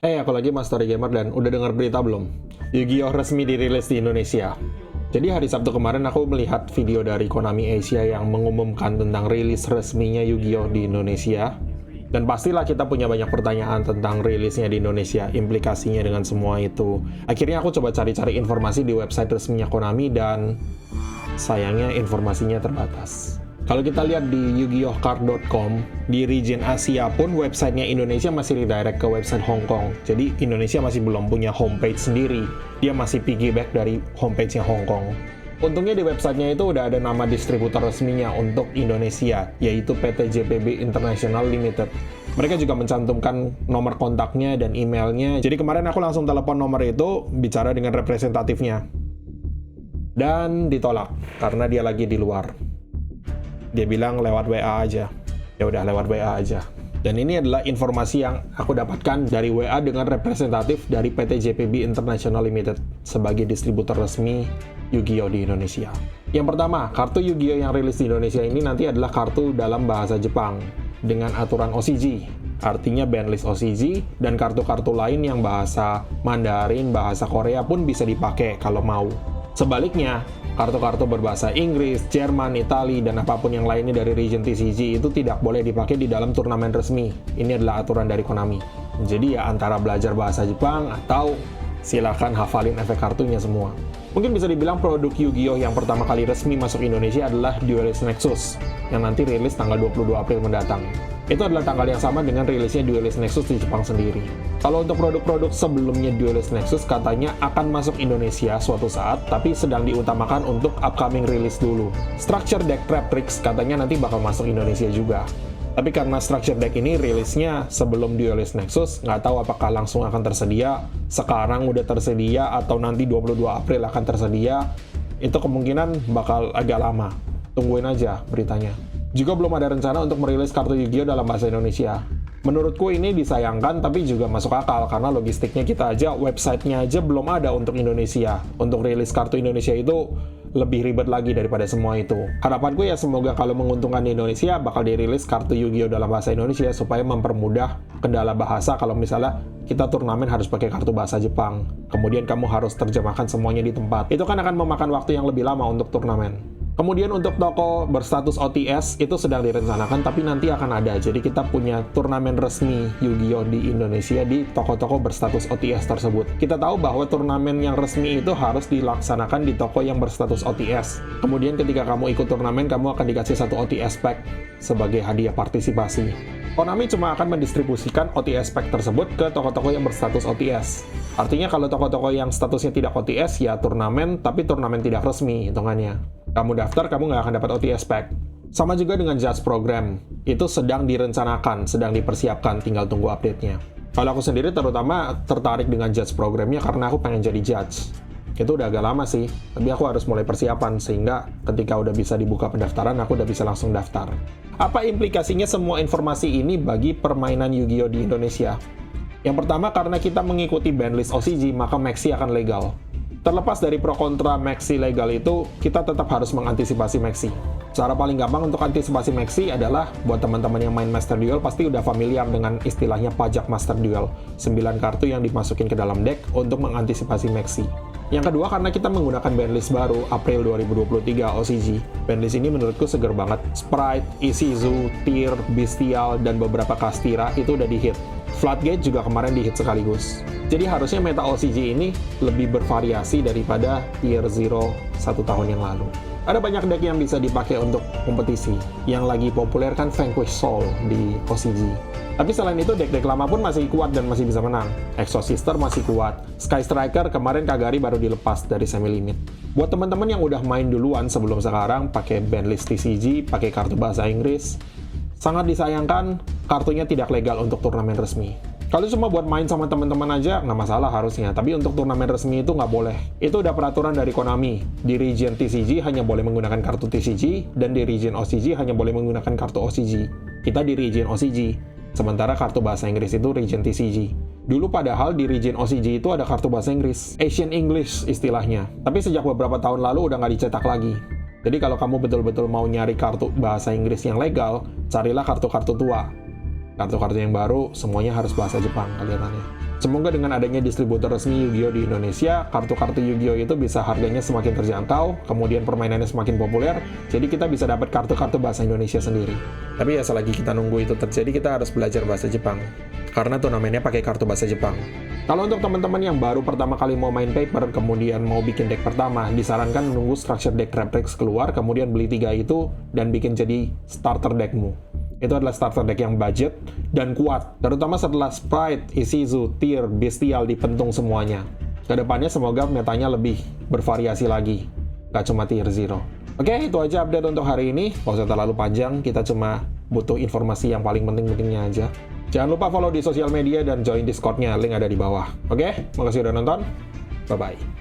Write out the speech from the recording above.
Aku lagi Mas Story Gamer dan udah dengar berita belum? Yu-Gi-Oh resmi dirilis di Indonesia. Jadi hari Sabtu kemarin aku melihat video dari Konami Asia yang mengumumkan tentang rilis resminya Yu-Gi-Oh di Indonesia. Dan pastilah kita punya banyak pertanyaan tentang rilisnya di Indonesia, implikasinya dengan semua itu. Akhirnya aku coba cari-cari informasi di website resminya Konami dan sayangnya informasinya terbatas. Kalau kita lihat di yugiohcard.com, di region Asia pun websitenya Indonesia masih redirect ke website Hong Kong. Jadi Indonesia masih belum punya homepage sendiri. Dia masih piggyback dari homepage-nya Hong Kong. Untungnya di websitenya itu udah ada nama distributor resminya untuk Indonesia, yaitu PT JPB International Limited. Mereka juga mencantumkan nomor kontaknya dan emailnya. Jadi kemarin aku langsung telepon nomor itu, bicara dengan representatifnya. Dan ditolak, karena dia lagi di luar. Dia bilang lewat WA aja. Ya udah lewat WA aja. Dan ini adalah informasi yang aku dapatkan dari WA dengan representatif dari PT JPB International Limited sebagai distributor resmi Yu-Gi-Oh di Indonesia. Yang pertama, kartu Yu-Gi-Oh yang rilis di Indonesia ini nanti adalah kartu dalam bahasa Jepang dengan aturan OCG. Artinya bandlist OCG dan kartu-kartu lain yang bahasa Mandarin, bahasa Korea pun bisa dipakai kalau mau. Sebaliknya, kartu-kartu berbahasa Inggris, Jerman, Itali, dan apapun yang lainnya dari region TCG itu tidak boleh dipakai di dalam turnamen resmi. Ini adalah aturan dari Konami. Jadi ya antara belajar bahasa Jepang atau silakan hafalin efek kartunya semua. Mungkin bisa dibilang produk Yu-Gi-Oh yang pertama kali resmi masuk Indonesia adalah Duelist Nexus, yang nanti rilis tanggal 22 April mendatang. Itu adalah tanggal yang sama dengan rilisnya Duelist Nexus di Jepang sendiri. Kalau untuk produk-produk sebelumnya Duelist Nexus katanya akan masuk Indonesia suatu saat, tapi sedang diutamakan untuk upcoming release dulu. Structure Deck Trap Tricks katanya nanti bakal masuk Indonesia juga. Tapi karena Structure Deck ini rilisnya sebelum Duelist Nexus, nggak tahu apakah langsung akan tersedia, sekarang udah tersedia, atau nanti 22 April akan tersedia, itu kemungkinan bakal agak lama. Tungguin aja beritanya. Juga belum ada rencana untuk merilis kartu Yu-Gi-Oh dalam bahasa Indonesia. Menurutku ini disayangkan tapi juga masuk akal karena logistiknya kita aja, websitenya aja belum ada untuk Indonesia. Untuk rilis kartu Indonesia itu lebih ribet lagi daripada semua itu. Harapanku ya semoga kalau menguntungkan di Indonesia bakal dirilis kartu Yu-Gi-Oh dalam bahasa Indonesia supaya mempermudah kendala bahasa kalau misalnya kita turnamen harus pakai kartu bahasa Jepang. Kemudian kamu harus terjemahkan semuanya di tempat. Itu kan akan memakan waktu yang lebih lama untuk turnamen. Kemudian untuk toko berstatus OTS itu sedang direncanakan tapi nanti akan ada. Jadi kita punya turnamen resmi Yu-Gi-Oh di Indonesia di toko-toko berstatus OTS tersebut. Kita tahu bahwa turnamen yang resmi itu harus dilaksanakan di toko yang berstatus OTS. Kemudian ketika kamu ikut turnamen, kamu akan dikasih satu OTS pack sebagai hadiah partisipasi. Konami cuma akan mendistribusikan OTS pack tersebut ke toko-toko yang berstatus OTS. Artinya kalau toko-toko yang statusnya tidak OTS ya turnamen, tapi turnamen tidak resmi hitungannya. Kamu daftar, kamu nggak akan dapat OTS pack. Sama juga dengan Judge Program. Itu sedang direncanakan, sedang dipersiapkan, tinggal tunggu update-nya. Kalau aku sendiri terutama tertarik dengan Judge Program-nya karena aku pengen jadi judge. Itu udah agak lama sih, tapi aku harus mulai persiapan sehingga ketika udah bisa dibuka pendaftaran, aku udah bisa langsung daftar. Apa implikasinya semua informasi ini bagi permainan Yu-Gi-Oh di Indonesia? Yang pertama, karena kita mengikuti bandlist OCG, maka Maxi akan legal. Terlepas dari pro kontra Maxi legal itu, kita tetap harus mengantisipasi Maxi. Cara paling gampang untuk antisipasi Maxi adalah buat teman-teman yang main Master Duel pasti udah familiar dengan istilahnya pajak Master Duel. 9 kartu yang dimasukin ke dalam deck untuk mengantisipasi Maxi. Yang kedua, karena kita menggunakan bandlist baru April 2023 OCG. Bandlist ini menurutku seger banget. Sprite, Isizu, Tyr, Bestial, dan beberapa Kastira itu udah di-hit. Floodgate juga kemarin di-hit sekaligus. Jadi harusnya meta OCG ini lebih bervariasi daripada Tier 0 1 tahun yang lalu. Ada banyak deck yang bisa dipakai untuk kompetisi. Yang lagi populer kan Vanquish Soul di OCG. Tapi selain itu, deck-deck lama pun masih kuat dan masih bisa menang. Exosister masih kuat. Sky Striker kemarin Kagari baru dilepas dari semi-limit. Buat teman-teman yang udah main duluan sebelum sekarang, pakai bandlist TCG, pakai kartu bahasa Inggris, sangat disayangkan kartunya tidak legal untuk turnamen resmi. Kalau cuma buat main sama teman-teman aja, nggak masalah harusnya. Tapi untuk turnamen resmi itu nggak boleh. Itu udah peraturan dari Konami. Di region TCG hanya boleh menggunakan kartu TCG, dan di region OCG hanya boleh menggunakan kartu OCG. Kita di region OCG. Sementara kartu bahasa Inggris itu region TCG. Dulu padahal di region OCG itu ada kartu bahasa Inggris. Asian English istilahnya. Tapi sejak beberapa tahun lalu udah nggak dicetak lagi. Jadi kalau kamu betul-betul mau nyari kartu bahasa Inggris yang legal, carilah kartu-kartu tua. Kartu-kartu yang baru, semuanya harus bahasa Jepang kelihatannya. Semoga dengan adanya distributor resmi Yu-Gi-Oh di Indonesia, kartu-kartu Yu-Gi-Oh itu bisa harganya semakin terjangkau, kemudian permainannya semakin populer, jadi kita bisa dapat kartu-kartu bahasa Indonesia sendiri. Tapi ya selagi kita nunggu itu terjadi, kita harus belajar bahasa Jepang. Karena turnamennya pakai kartu bahasa Jepang. Kalau untuk teman-teman yang baru pertama kali mau main paper, kemudian mau bikin deck pertama, disarankan menunggu structure deck Traptrix keluar, kemudian beli 3 itu, dan bikin jadi starter deckmu. Itu adalah starter deck yang budget dan kuat, terutama setelah Sprite, Ishizu, Tyr, Bestial dipentung semuanya. Kedepannya semoga metanya lebih bervariasi lagi, gak cuma Tier 0. Oke, itu aja update untuk hari ini. Gak usah terlalu panjang, kita cuma butuh informasi yang paling penting-pentingnya aja. Jangan lupa follow di sosial media dan join Discord-nya, link ada di bawah. Oke, makasih udah nonton, bye-bye.